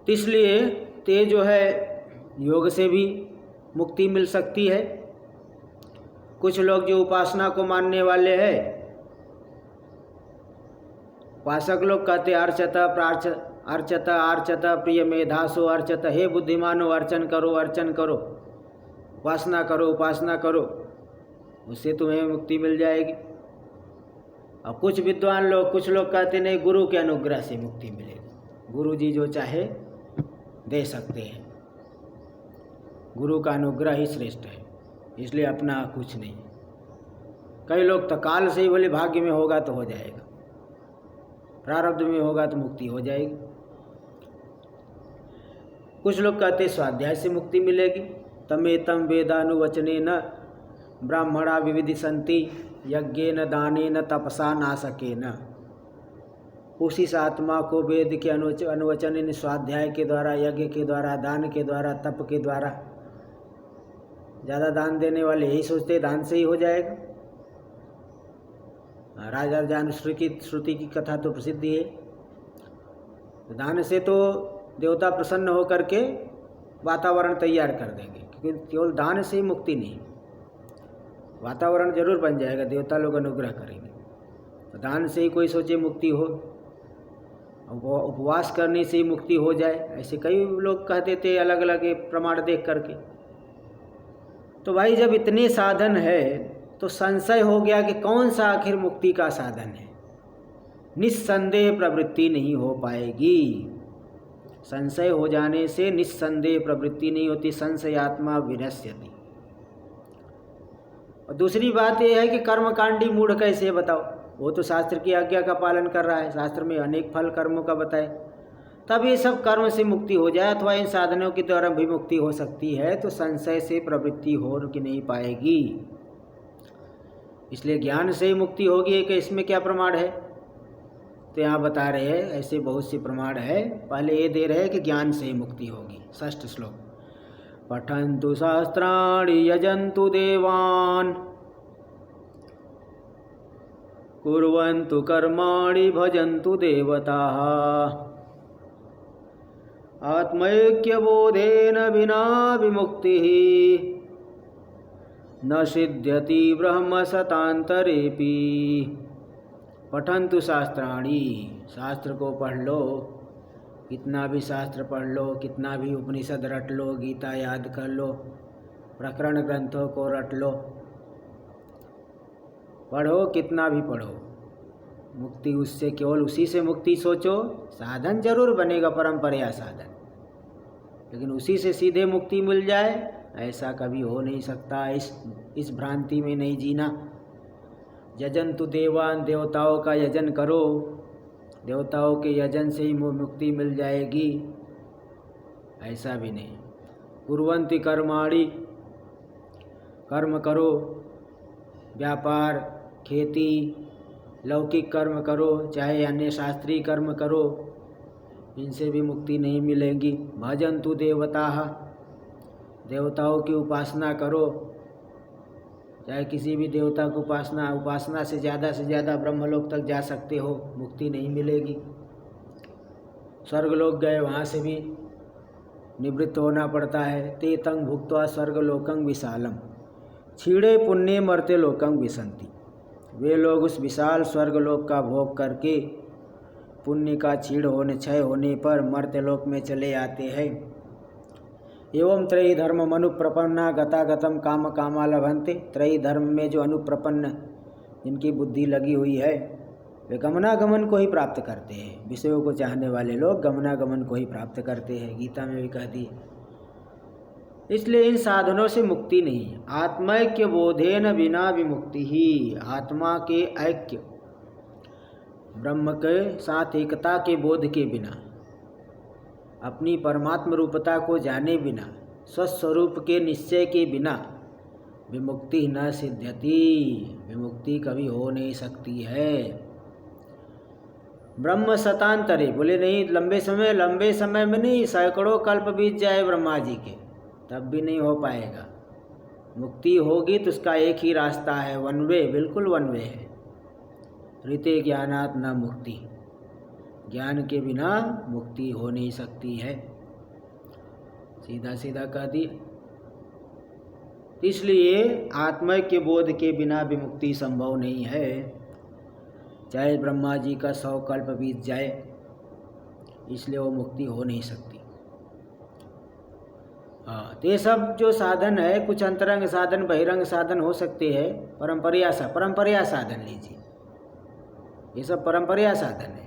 इसलिए ते जो है योग से भी मुक्ति मिल सकती है। कुछ लोग जो उपासना को मानने वाले हैं, उपासक लोग कहते अर्चत प्रिय मेधासो अर्चत, हे बुद्धिमानो अर्चन करो, उपासना करो, उससे तुम्हें मुक्ति मिल जाएगी। और कुछ विद्वान लोग, कुछ लोग कहते नहीं, गुरु के अनुग्रह से मुक्ति मिलेगी, गुरु जी जो चाहे दे सकते हैं, गुरु का अनुग्रह ही श्रेष्ठ है, इसलिए अपना कुछ नहीं। कई लोग तो काल से ही बोले भाग्य में होगा तो हो जाएगा, प्रारब्ध में होगा तो मुक्ति हो जाएगी। कुछ लोग कहते स्वाध्याय से मुक्ति मिलेगी, तमेतम वेदानुवचनेन ब्राह्मणा विविधिसन्ति यज्ञेन दानेन तपसा नासकेन। उसी आत्मा को वेद के अनुवचन, स्वाध्याय के द्वारा, यज्ञ के द्वारा, दान के द्वारा, तप के द्वारा, ज़्यादा दान देने वाले यही सोचते दान से ही हो जाएगा। राजा श्रुति की कथा तो प्रसिद्ध है, दान से तो देवता प्रसन्न होकर के वातावरण तैयार कर देंगे, क्योंकि केवल दान से ही मुक्ति नहीं, वातावरण जरूर बन जाएगा, देवता लोग अनुग्रह करेंगे। तो दान से ही कोई सोचे मुक्ति हो, उपवास करने से ही मुक्ति हो जाए, ऐसे कई लोग कहते थे अलग अलग प्रमाण देख करके। तो भाई जब इतने साधन है तो संशय हो गया कि कौन सा आखिर मुक्ति का साधन है। निस्संदेह प्रवृत्ति नहीं हो पाएगी, संशय हो जाने से निस्संदेह प्रवृत्ति नहीं होती, संशयात्मा विनश्यति। और दूसरी बात यह है कि कर्मकांडी मूढ़ कैसे बताओ, वो तो शास्त्र की आज्ञा का पालन कर रहा है, शास्त्र में अनेक फल कर्मों का बताए, तब ये सब कर्म से मुक्ति हो जाए अथवा इन साधनों के द्वारा भी मुक्ति हो सकती है, तो संशय से प्रवृत्ति हो कि नहीं पाएगी। इसलिए ज्ञान से ही मुक्ति होगी कि इसमें क्या प्रमाण है, तो यहाँ बता रहे हैं ऐसे बहुत से प्रमाण है। पहले ये दे रहे हैं कि ज्ञान से ही मुक्ति होगी। 6ठ श्लोक, पठन्तु शास्त्राणि यजन्तु देवान् कुर्वन्तु कर्माणि भजन्तु देवताः आत्मैक्यबोधेन विना विमुक्तिः न सिद्ध्यति ब्रह्म शतान्तरेऽपि। पठन्तु शास्त्राणि, शास्त्र को पढ़ लो, कितना भी शास्त्र पढ़ लो, कितना भी उपनिषद रट लो, गीता याद कर लो, प्रकरण ग्रंथों को रट लो, पढ़ो कितना भी पढ़ो, मुक्ति उससे केवल उसी से मुक्ति सोचो। साधन जरूर बनेगा परंपरा साधन, लेकिन उसी से सीधे मुक्ति मिल जाए ऐसा कभी हो नहीं सकता। इस भ्रांति में नहीं जीना। यजन्तु देवान, देवताओं का यजन करो, देवताओं के यजन से ही मुक्ति मिल जाएगी, ऐसा भी नहीं। कुर्वन्ति कर्माणि, कर्म करो, व्यापार, खेती, लौकिक कर्म करो, चाहे अन्य शास्त्रीय कर्म करो, इनसे भी मुक्ति नहीं मिलेगी। भजन्तु देवताः, देवताओं की उपासना करो, चाहे किसी भी देवता की उपासना से ज़्यादा ब्रह्मलोक तक जा सकते हो, मुक्ति नहीं मिलेगी। स्वर्गलोक गए, वहाँ से भी निवृत्त होना पड़ता है। ते तं भुक्त्वा स्वर्गलोकं विशालम क्षीणे पुण्ये मर्त्य लोकं विशन्ति। वे लोग उस विशाल स्वर्गलोक का भोग करके पुण्य का क्षय होने पर मर्त्यलोक में चले आते हैं। एवं त्रयी धर्म अनुप्रपन्ना गतागतम काम कामा लभन्ते। त्रयी धर्म में जो अनुप्रपन्न, जिनकी बुद्धि लगी हुई है, वे गमनागमन को ही प्राप्त करते हैं। विषयों को चाहने वाले लोग गमनागमन को ही प्राप्त करते हैं, गीता में भी कह दी। इसलिए इन साधनों से मुक्ति नहीं है। आत्मैक्य बोधेन विना विमुक्ति ही, आत्मा के ऐक्य, ब्रह्म के साथ एकता के बोध के बिना, अपनी परमात्म रूपता को जाने बिना, स्वस्वरूप के निश्चय के बिना विमुक्ति न सिद्ध्यति, विमुक्ति कभी हो नहीं सकती है। ब्रह्म शतांतरे, बोले नहीं लंबे समय में नहीं, सैकड़ों कल्प बीत जाए ब्रह्मा जी के, तब भी नहीं हो पाएगा। मुक्ति होगी तो उसका एक ही रास्ता है, वन वे, बिल्कुल वन वे है। ऋते ज्ञानात् न मुक्ति, ज्ञान के बिना मुक्ति हो नहीं सकती है, सीधा सीधा कह दिया। इसलिए आत्मैक्य बोध के बिना भी मुक्ति संभव नहीं है, चाहे ब्रह्मा जी का 100 कल्प बीत जाए, इसलिए वो मुक्ति हो नहीं सकती। हाँ, तो ये सब जो साधन है, कुछ अंतरंग साधन, बहिरंग साधन हो सकते हैं, परंपरा साधन लीजिए, ये सब परंपरा साधन है,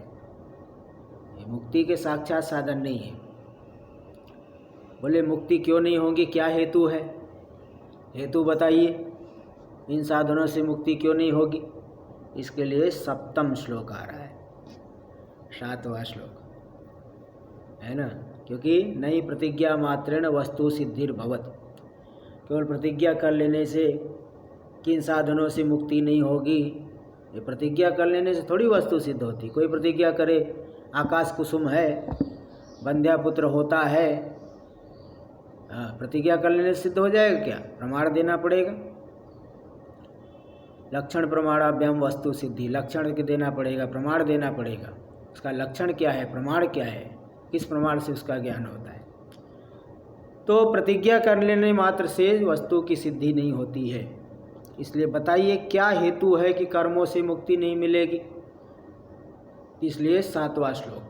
ये मुक्ति के साक्षात साधन नहीं है। बोले मुक्ति क्यों नहीं होगी, क्या हेतु है, हेतु बताइए, इन साधनों से मुक्ति क्यों नहीं होगी। इसके लिए 7वां श्लोक आ रहा है, 7वां श्लोक है ना, क्योंकि नई प्रतिज्ञा मात्रेण वस्तु सिद्धिर्भवत। केवल प्रतिज्ञा कर लेने से किन साधनों से मुक्ति नहीं होगी, ये प्रतिज्ञा कर लेने से थोड़ी वस्तु सिद्ध होती। कोई प्रतिज्ञा करे आकाश कुसुम है, बंध्यापुत्र होता है, प्रतिज्ञा कर लेने से सिद्ध हो जाएगा क्या, प्रमाण देना पड़ेगा। लक्षण प्रमाणाभ्याम वस्तु सिद्धि, लक्षण के देना पड़ेगा, प्रमाण देना पड़ेगा, उसका लक्षण क्या है, प्रमाण क्या है, किस प्रमाण से उसका ज्ञान होता है। तो प्रतिज्ञा कर लेने मात्र से वस्तु की सिद्धि नहीं होती है। इसलिए बताइए क्या हेतु है कि कर्मों से मुक्ति नहीं मिलेगी। इसलिए 7वां श्लोक,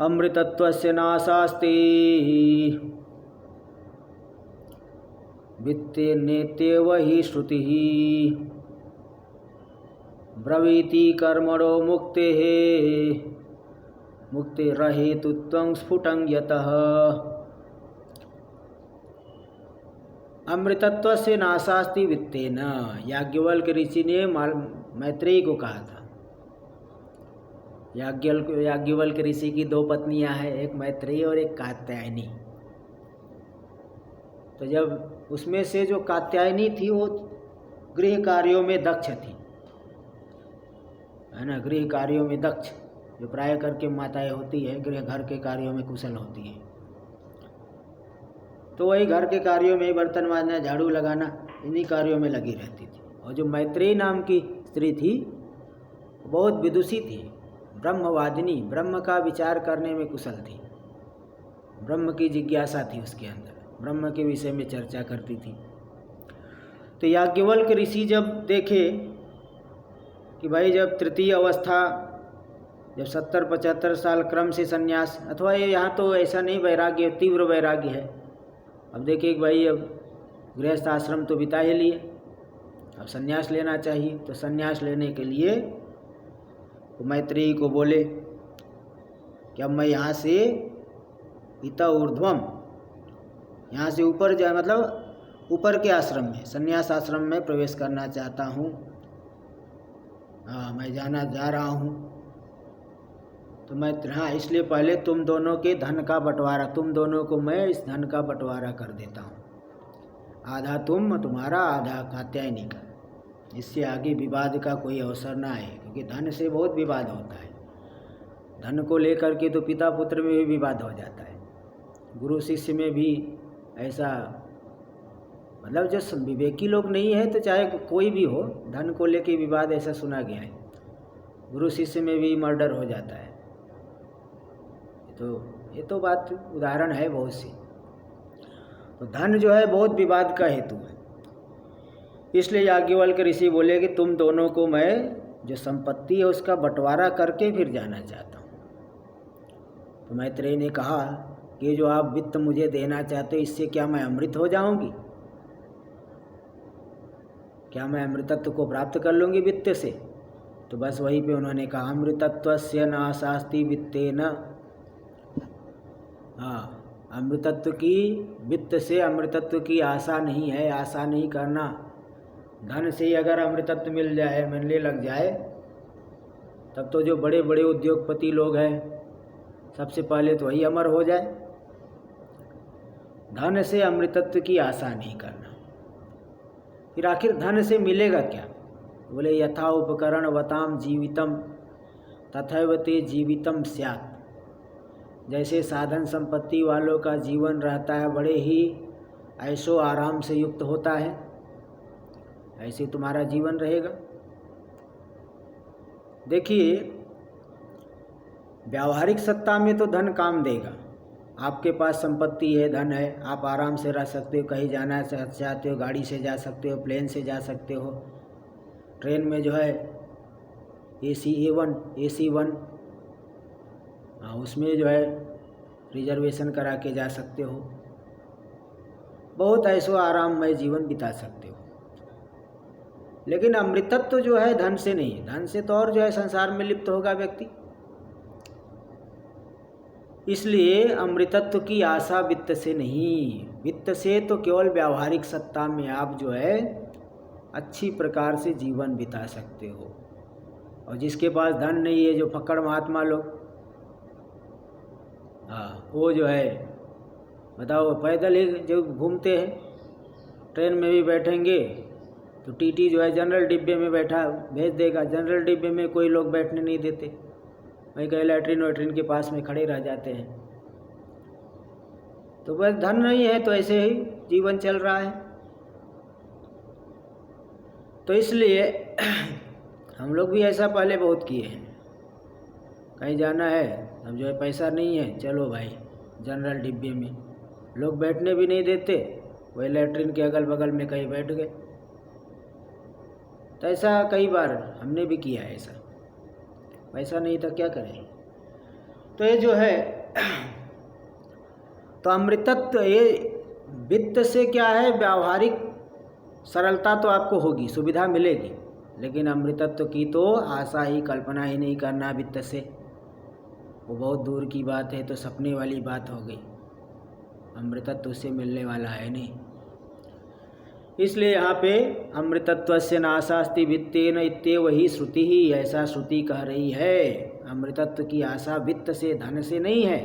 अमृतत्वस्य नाशास्ति वित्तेनेत्येव हि श्रुतिः ब्रवीति कर्मणो मुक्तेः मुक्तिरहेतुत्वं स्फुटं यतः। अमृतत्व से नाशास्ति वित्तेन, याज्ञवल्क्य ऋषि ने मैत्रेयी को कहा था। याज्ञवल्क्य ऋषि की 2 पत्नियां हैं, एक मैत्रेयी और एक कात्यायनी। तो जब उसमें से जो कात्यायनी थी वो गृह कार्यों में दक्ष थी, है ना, गृह कार्यों में दक्ष, जो प्राय करके माताएं होती है, गृह घर के कार्यों में कुशल होती है। तो वही घर के कार्यों में, बर्तन मांजना, झाड़ू लगाना, इन्हीं कार्यों में लगी रहती थी। और जो मैत्रेयी नाम की स्त्री थी बहुत विदुषी थी, ब्रह्मवादिनी, ब्रह्म का विचार करने में कुशल थी, ब्रह्म की जिज्ञासा थी उसके अंदर, ब्रह्म के विषय में चर्चा करती थी। तो याज्ञवल्क्य ऋषि जब देखे कि भाई जब तृतीय अवस्था, जब 70-75 साल क्रम से संन्यास, अथवा ये यहाँ तो ऐसा नहीं वैराग्य, तीव्र वैराग्य है। अब देखिए कि भाई अब गृहस्थ आश्रम तो बिता ही लिए, अब संन्यास लेना चाहिए। तो संन्यास लेने के लिए तो मैत्रेयी को बोले कि अब मैं यहाँ से इत ऊर्ध्वम, यहाँ से ऊपर जाए, मतलब ऊपर के आश्रम में, संन्यास आश्रम में प्रवेश करना चाहता हूँ। हाँ, मैं जा रहा हूँ। तो मैं, हाँ, इसलिए पहले तुम दोनों के धन का बंटवारा, तुम दोनों को मैं इस धन का बंटवारा कर देता हूँ, आधा तुम्हारा, आधा कात्यायनी का। इससे आगे विवाद का कोई अवसर ना आए, क्योंकि धन से बहुत विवाद होता है। धन को लेकर के तो पिता पुत्र में भी विवाद हो जाता है, गुरु शिष्य में भी ऐसा, मतलब जो विवेकी लोग नहीं है तो चाहे कोई भी हो, धन को लेके विवाद ऐसा सुना गया है। गुरु शिष्य में भी मर्डर हो जाता है। तो ये तो बात उदाहरण है बहुत सी। तो धन जो है बहुत विवाद का हेतु है। इसलिए याज्ञवल्क्य ऋषि बोले कि तुम दोनों को मैं जो संपत्ति है उसका बंटवारा करके फिर जाना चाहता हूँ। तो मैत्रेयी ने कहा कि जो आप वित्त मुझे देना चाहते हो, इससे क्या मैं अमृत हो जाऊंगी? क्या मैं अमृतत्व को प्राप्त कर लूँगी वित्त से? तो बस वहीं पे उन्होंने कहा अमृतत्वस्य नाशास्ति वित्तेन। हाँ, अमृतत्व की, वित्त से अमृतत्व की आशा नहीं है, आशा नहीं करना। धन से ही अगर अमृतत्व मिल जाए, मिलने लग जाए, तब तो जो बड़े बड़े उद्योगपति लोग हैं सबसे पहले तो वही अमर हो जाए। धन से अमृतत्व की आशा नहीं करना। फिर आखिर धन से मिलेगा क्या? बोले यथा उपकरण वताम जीवितम तथैव ते जीवितम स्यात्। जैसे साधन संपत्ति वालों का जीवन रहता है, बड़े ही ऐशो आराम से युक्त होता है, ऐसे तुम्हारा जीवन रहेगा। देखिए, व्यावहारिक सत्ता में तो धन काम देगा। आपके पास संपत्ति है, धन है, आप आराम से रह सकते हो, कहीं जाना चाहते हो गाड़ी से जा सकते हो, प्लेन से जा सकते हो, ट्रेन में जो है AC 1, हाँ, उसमें जो है रिजर्वेशन करा के जा सकते हो, बहुत ऐसो आराममय जीवन बिता सकते हो। लेकिन अमृतत्व जो है धन से नहीं है। धन से तो और जो है संसार में लिप्त होगा व्यक्ति। इसलिए अमृतत्व की आशा वित्त से नहीं, वित्त से तो केवल व्यावहारिक सत्ता में आप जो है अच्छी प्रकार से जीवन बिता सकते हो। और जिसके पास धन नहीं है, जो फक्कड़ महात्मा लोग, हाँ, वो जो है बताओ पैदल ही जो घूमते हैं, ट्रेन में भी बैठेंगे तो टीटी जो है जनरल डिब्बे में बैठा भेज देगा, जनरल डिब्बे में कोई लोग बैठने नहीं देते, वहीं कहीं लैट्रिन वैट्रिन के पास में खड़े रह जाते हैं। तो बस धन नहीं है तो ऐसे ही जीवन चल रहा है। तो इसलिए हम लोग भी ऐसा पहले बहुत किए हैं। कहीं जाना है, अब जो है पैसा नहीं है, चलो भाई जनरल डिब्बे में, लोग बैठने भी नहीं देते, वही लैट्रिन के अगल बगल में कहीं बैठ गए। तो ऐसा कई बार हमने भी किया है। ऐसा पैसा नहीं था क्या करें। तो ये जो है, तो अमृतत्व, ये वित्त से क्या है, व्यावहारिक सरलता तो आपको होगी, सुविधा मिलेगी, लेकिन अमृतत्व की तो आशा ही, कल्पना ही नहीं करना वित्त से, वो बहुत दूर की बात है, तो सपने वाली बात हो गई। अमृतत्व उससे मिलने वाला है नहीं। इसलिए यहाँ पे अमृतत्वस्य नाशास्ति वित्तेन इत्येव ही श्रुति ही, ऐसा श्रुति कह रही है। अमृतत्व की आशा वित्त से, धन से नहीं है।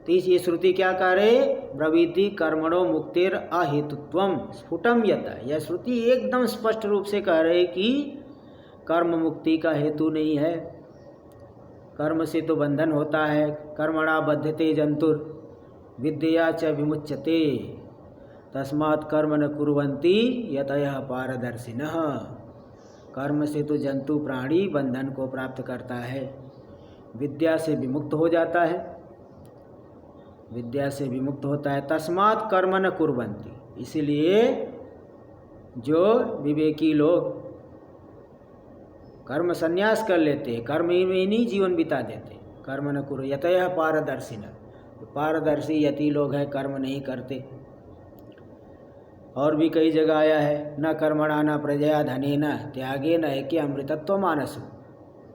तो ये श्रुति क्या कह रहे, ब्रवीति कर्मणो मुक्तिर अहेतुत्वम स्फुटम यत। यह श्रुति एकदम स्पष्ट रूप से कह रहे कि कर्म मुक्ति का हेतु नहीं है। कर्म से तो बंधन होता है। कर्मणा बध्यते जंतुर विद्या च विमुच्यते। तस्मात् कर्म न कुर्वन्ति यतयः पारदर्शिनः। कर्म से तो जंतु प्राणी बंधन को प्राप्त करता है, विद्या से विमुक्त हो जाता है, विद्या से विमुक्त होता है। तस्मात् कर्म न कुर्वन्ति, इसलिए जो विवेकी लोग कर्म संन्यास कर लेते हैं, कर्म में नहीं जीवन बिता देते, कर्म न कुरु यतयः पारदर्शिनः, पारदर्शी यति लोग हैं, कर्म नहीं करते। और भी कई जगह आया है, न कर्मणा न प्रजया धनेन त्यागेन ऐक्य अमृतत्व मानसु।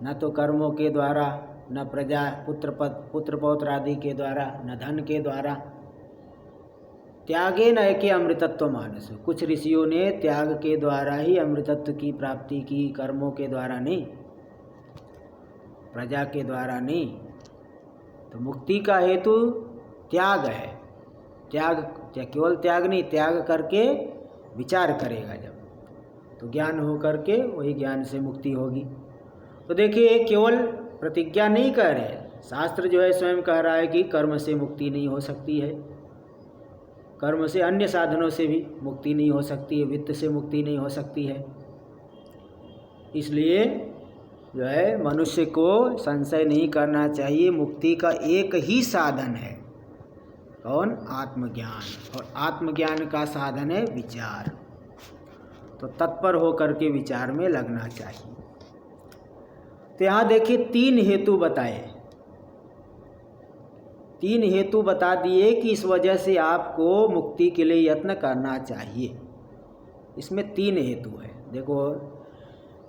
न तो कर्मों के द्वारा, न प्रजा पुत्र पौत्र आदि के द्वारा, न धन के द्वारा, त्यागेन ऐक्य अमृतत्व मानसु। कुछ ऋषियों ने त्याग के द्वारा ही अमृतत्व की प्राप्ति की, कर्मों के द्वारा नहीं, प्रजा के द्वारा नहीं। तो मुक्ति का हेतु त्याग है। त्याग केवल त्याग नहीं, त्याग करके विचार करेगा जब, तो ज्ञान हो करके वही ज्ञान से मुक्ति होगी। तो देखिए, केवल प्रतिज्ञा नहीं कह रहे, शास्त्र जो है स्वयं कह रहा है कि कर्म से मुक्ति नहीं हो सकती है, कर्म से अन्य साधनों से भी मुक्ति नहीं हो सकती है, वित्त से मुक्ति नहीं हो सकती है। इसलिए जो है मनुष्य को संशय नहीं करना चाहिए, मुक्ति का एक ही साधन है, कौन? आत्मज्ञान। और आत्मज्ञान का साधन है विचार। तो तत्पर होकर के विचार में लगना चाहिए। तो यहाँ देखिए 3 हेतु बताए, 3 हेतु बता दिए कि इस वजह से आपको मुक्ति के लिए यत्न करना चाहिए। इसमें 3 हेतु है। देखो,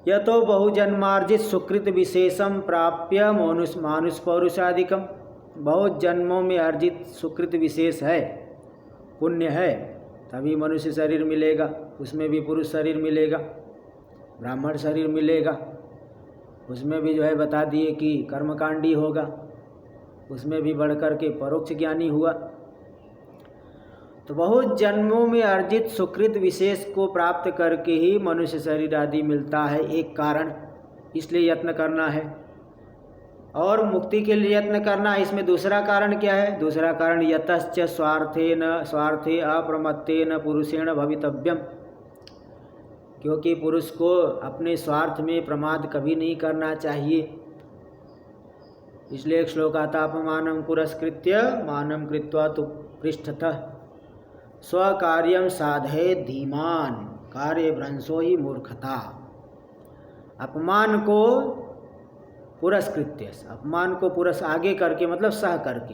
यह तो बहुजन्मार्जित सुकृत विशेषम प्राप्य मानुष पौरुषाधिकम। बहुत जन्मों में अर्जित सुकृत विशेष है, पुण्य है, तभी मनुष्य शरीर मिलेगा, उसमें भी पुरुष शरीर मिलेगा, ब्राह्मण शरीर मिलेगा, उसमें भी जो है बता दिए कि कर्मकांडी होगा, उसमें भी बढ़कर के परोक्ष ज्ञानी हुआ। तो बहुत जन्मों में अर्जित सुकृत विशेष को प्राप्त करके ही मनुष्य शरीर आदि मिलता है, एक कारण, इसलिए यत्न करना है। और मुक्ति के लिए यत्न करना है, इसमें दूसरा कारण क्या है? दूसरा कारण यतश्च स्वार्थे अप्रमत्तेन पुरुषेण भवितव्यम। क्योंकि पुरुष को अपने स्वार्थ में प्रमाद कभी नहीं करना चाहिए। इसलिए एक श्लोक आता, अपमानं पुरस्कृत्य मानं कृत्वा तु पृष्ठतः स्वकार्यं साधयेत् धीमान् कार्यभ्रंशो हि मूर्खता। अपमान को पुरस्कृत्य, अपमान को आगे करके मतलब सह करके,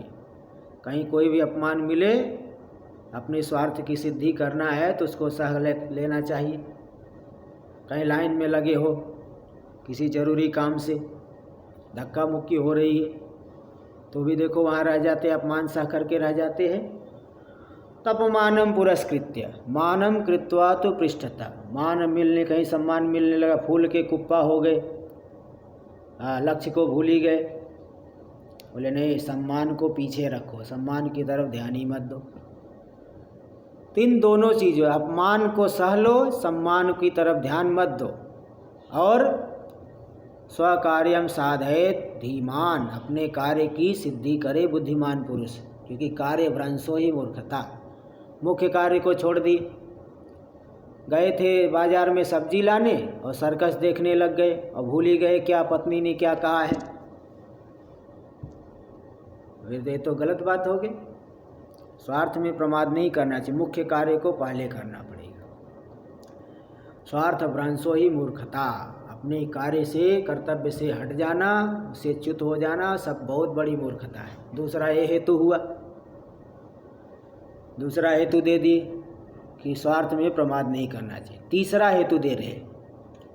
कहीं कोई भी अपमान मिले, अपने स्वार्थ की सिद्धि करना है तो उसको सह लेना चाहिए। कहीं लाइन में लगे हो किसी जरूरी काम से, धक्का मुक्की हो रही है, तो भी देखो वहाँ रह जाते, अपमान सह करके रह जाते हैं। तपमानम पुरस्कृत्य मानम कृत्वा तो पृष्ठता। मान मिलने, कहीं सम्मान मिलने लगा, फूल के कुप्पा हो गए, लक्ष्य को भूल ही गए। बोले नहीं, सम्मान को पीछे रखो, सम्मान की तरफ ध्यान ही मत दो। तीन दोनों चीज़ें, अपमान को सह लो, सम्मान की तरफ ध्यान मत दो, और स्वकार्यम साधयेत् धीमान, अपने कार्य की सिद्धि करे बुद्धिमान पुरुष। क्योंकि कार्य भ्रंशो ही मूर्खता, मुख्य कार्य को छोड़ दी। गए थे बाजार में सब्जी लाने और सर्कस देखने लग गए और भूल ही गए क्या पत्नी ने क्या कहा है। फिर ये तो गलत बात हो गई। स्वार्थ में प्रमाद नहीं करना चाहिए, मुख्य कार्य को पहले करना पड़ेगा। स्वार्थ भ्रंशो ही मूर्खता, अपने कार्य से, कर्तव्य से हट जाना, उससे च्युत हो जाना, सब बहुत बड़ी मूर्खता है। दूसरा ये हेतु हुआ, दूसरा हेतु दे दिए कि स्वार्थ में प्रमाद नहीं करना चाहिए। तीसरा हेतु दे रहे,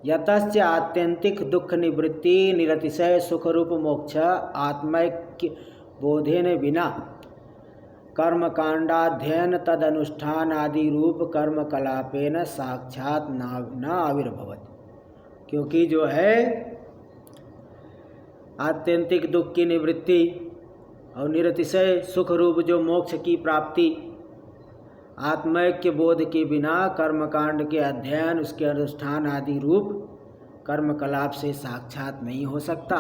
यतश्च आत्यंतिक दुख निवृत्ति निरतिशय सुख रूप मोक्ष आत्मैक्य बोधेन विना कर्मकांडाध्ययन तद अनुष्ठान आदि रूप कर्म कलापेन साक्षात न आविर्भवति। क्योंकि जो है आत्यंतिक दुख की निवृत्ति और निरतिशय सुख रूप जो मोक्ष की प्राप्ति आत्मैक्य बोध के बिना कर्मकांड के अध्ययन, उसके अनुष्ठान आदि रूप कर्म कलाप से साक्षात नहीं हो सकता।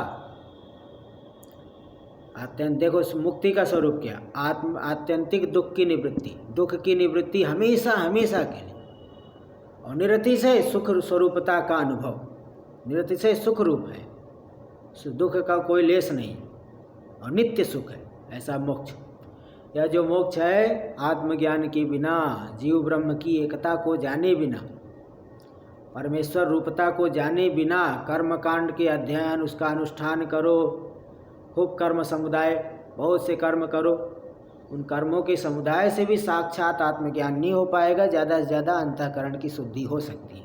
आत्यंत देखो मुक्ति का स्वरूप क्या, आत्यंतिक दुख की निवृत्ति, दुख की निवृत्ति हमेशा हमेशा के लिए, और निरतिशय सुख स्वरूपता का अनुभव, निरतिशय सुख रूप है, दुख का कोई लेस नहीं और नित्य सुख है, ऐसा मोक्ष। यह जो मोक्ष है आत्मज्ञान के बिना, जीव ब्रह्म की एकता को जाने बिना, परमेश्वर रूपता को जाने बिना, कर्म कांड के अध्ययन उसका अनुष्ठान करो, खूब कर्म समुदाय, बहुत से कर्म करो, उन कर्मों के समुदाय से भी साक्षात आत्मज्ञान नहीं हो पाएगा। ज़्यादा से ज़्यादा अंतःकरण की शुद्धि हो सकती है,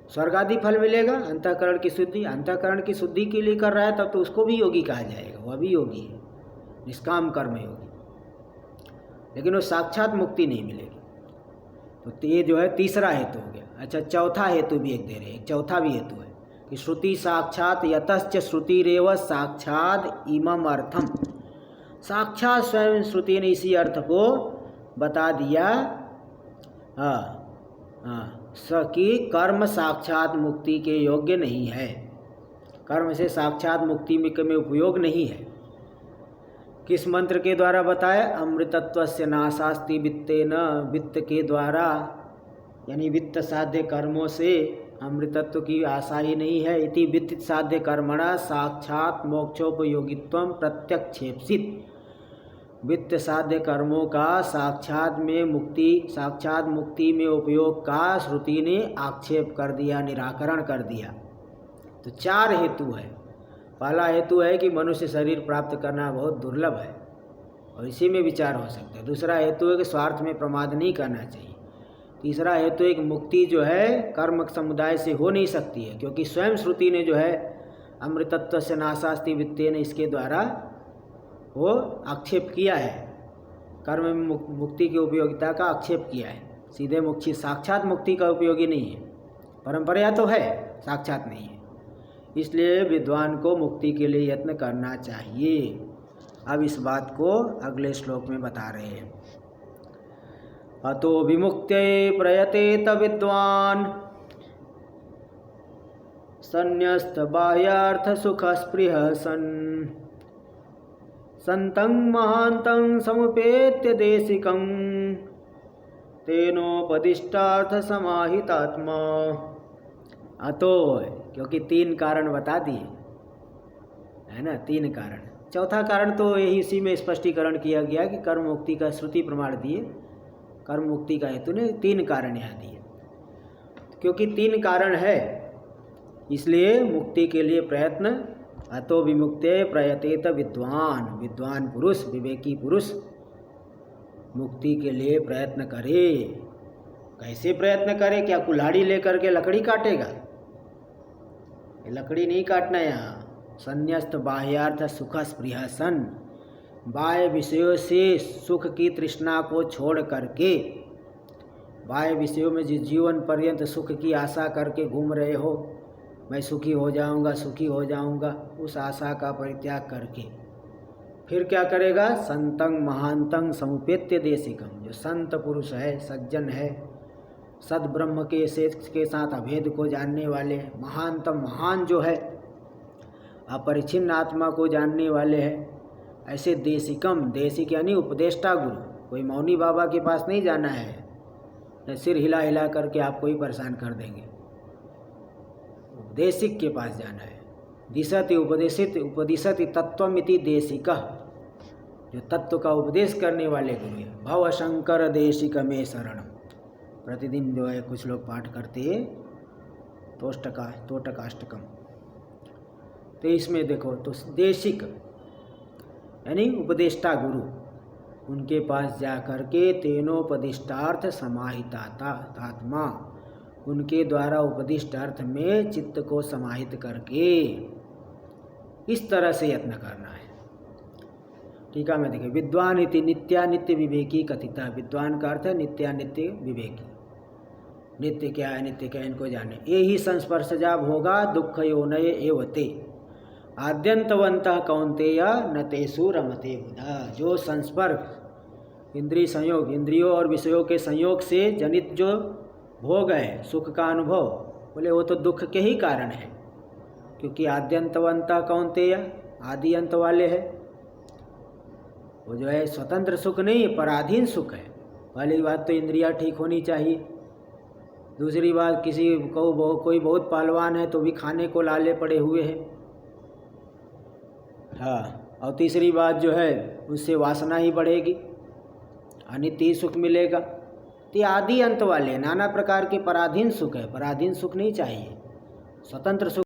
स्वर्ग आदि फल मिलेगा। अंतःकरण की शुद्धि, अंतःकरण की शुद्धि के लिए कर रहा है तब तो उसको भी योगी कहा जाएगा, वह भी योगी है, निष्काम कर्म योगी, लेकिन वो साक्षात मुक्ति नहीं मिलेगी। तो ये जो है तीसरा हेतु हो गया। अच्छा, चौथा हेतु भी एक दे रहे हैं, एक चौथा भी हेतु है कि श्रुति साक्षात यतश्च श्रुतिरेव साक्षात इमम अर्थम, साक्षात स्वयं श्रुति ने इसी अर्थ को बता दिया। कि कर्म साक्षात मुक्ति के योग्य नहीं है, कर्म से साक्षात मुक्ति में उपयोग नहीं है। किस मंत्र के द्वारा बताया? अमृतत्वस्य नाशास्ति वित्तेन, वित्त के द्वारा, यानी वित्त साध्य कर्मों से अमृतत्व की आशा ही नहीं है। इति वित्त साध्य कर्मणा साक्षात मोक्षोपयोगित्वं प्रत्यक्षेप्सित, वित्त साध्य कर्मों का साक्षात मुक्ति में उपयोग का श्रुति ने आक्षेप कर दिया, निराकरण कर दिया। तो चार हेतु है। पहला हेतु है कि मनुष्य शरीर प्राप्त करना बहुत दुर्लभ है और इसी में विचार हो सकता है। दूसरा हेतु है कि स्वार्थ में प्रमाद नहीं करना चाहिए। तीसरा हेतु है कि मुक्ति जो है कर्म समुदाय से हो नहीं सकती है, क्योंकि स्वयं श्रुति ने जो है अमृतत्व से नाशास्ति वित्तेन, इसके द्वारा वो आक्षेप किया है, कर्म में मुक्ति की उपयोगिता का आक्षेप किया है। सीधे मुक्ति साक्षात मुक्ति का उपयोगी नहीं है, परंपरा तो है, साक्षात नहीं है। इसलिए विद्वान को मुक्ति के लिए यत्न करना चाहिए। अब इस बात को अगले श्लोक में बता रहे हैं। अतो विमुक्त्यै प्रयतेत विद्वान् संन्यस्त बाह्यार्थ सुख स्पृह सन् संतं महान्तं समुपेत्य देशिकं तेनोपदिष्टार्थ समाहितात्मा। अतो, क्योंकि तीन कारण बता दिए है ना, तीन कारण। चौथा कारण तो यही इसी में स्पष्टीकरण किया गया कि कर्म मुक्ति का श्रुति प्रमाण दिए, कर्म मुक्ति का हेतु ने तीन कारण यहाँ दिए। क्योंकि तीन कारण है इसलिए मुक्ति के लिए प्रयत्न। अतो विमुक्ते प्रयतेत विद्वान, विद्वान पुरुष, विवेकी पुरुष मुक्ति के लिए प्रयत्न करे। कैसे प्रयत्न करे? क्या कुल्हाड़ी लेकर के लकड़ी काटेगा? लकड़ी नहीं काटना यहाँ। संन्यस्त बाह्यार्थ सुख स्पृह सन, बाह्य विषयों से सुख की तृष्णा को छोड़ करके, बाह्य विषयों में जिस जीवन पर्यंत सुख की आशा करके घूम रहे हो, मैं सुखी हो जाऊंगा, सुखी हो जाऊंगा, उस आशा का परित्याग करके फिर क्या करेगा? संतं महांतं समुपेत्य देशिकम, जो संत पुरुष है, सज्जन है, सद्ब्रह्म के साथ अभेद को जानने वाले, महानतम महान जो है, अपरिच्छिन्न आत्मा को जानने वाले हैं, ऐसे देशिकम, देशिक यानी उपदेष्टा गुरु। कोई मौनी बाबा के पास नहीं जाना है, सिर हिला हिला करके आपको ही परेशान कर देंगे। उपदेशिक के पास जाना है। दिशति उपदिशति तत्वमिति देशिकः, जो तत्व का उपदेश करने वाले गुरु हैं। भव शंकर देशिक में शरणम, प्रतिदिन जो है कुछ लोग पाठ करते हैं तोटकाष्टकम। तो इसमें देखो तो देशिक यानी उपदेष्टा गुरु, उनके पास जा करके तेनोपदिष्टार्थ समाहितात्मा, उनके द्वारा उपदिष्ट अर्थ में चित्त को समाहित करके इस तरह से यत्न करना है। टीका में देखिए, विद्वान इति नित्यानित्य विवेकी कथिता। विद्वान का अर्थ है नित्यानित्य विवेकी। नित्य क्या है, नित्य क्या, इनको जाने। ये ही संस्पर्शजा भोगा दुख योनय एवते आद्यंतवंतः कौन्तेय न तेषु रमते बुधा। जो संस्पर्श इंद्रिय संयोग, इंद्रियों और विषयों के संयोग से जनित जो भोग है, सुख का अनुभव, बोले वो तो दुख के ही कारण है। क्योंकि आद्यंतवंतः कौन्तेय, आदि अंत वाले हैं। वो जो है स्वतंत्र सुख नहीं, पराधीन सुख है। पहली बात तो इंद्रियां ठीक होनी चाहिए। दूसरी बात, किसी को कोई बहुत पहलवान है तो भी खाने को लाले पड़े हुए हैं। हाँ, और तीसरी बात जो है उससे वासना ही बढ़ेगी, अनित्य ही सुख मिलेगा। तो ये आदि अंत वाले नाना प्रकार के पराधीन सुख है, पराधीन सुख नहीं चाहिए। स्वतंत्र सुख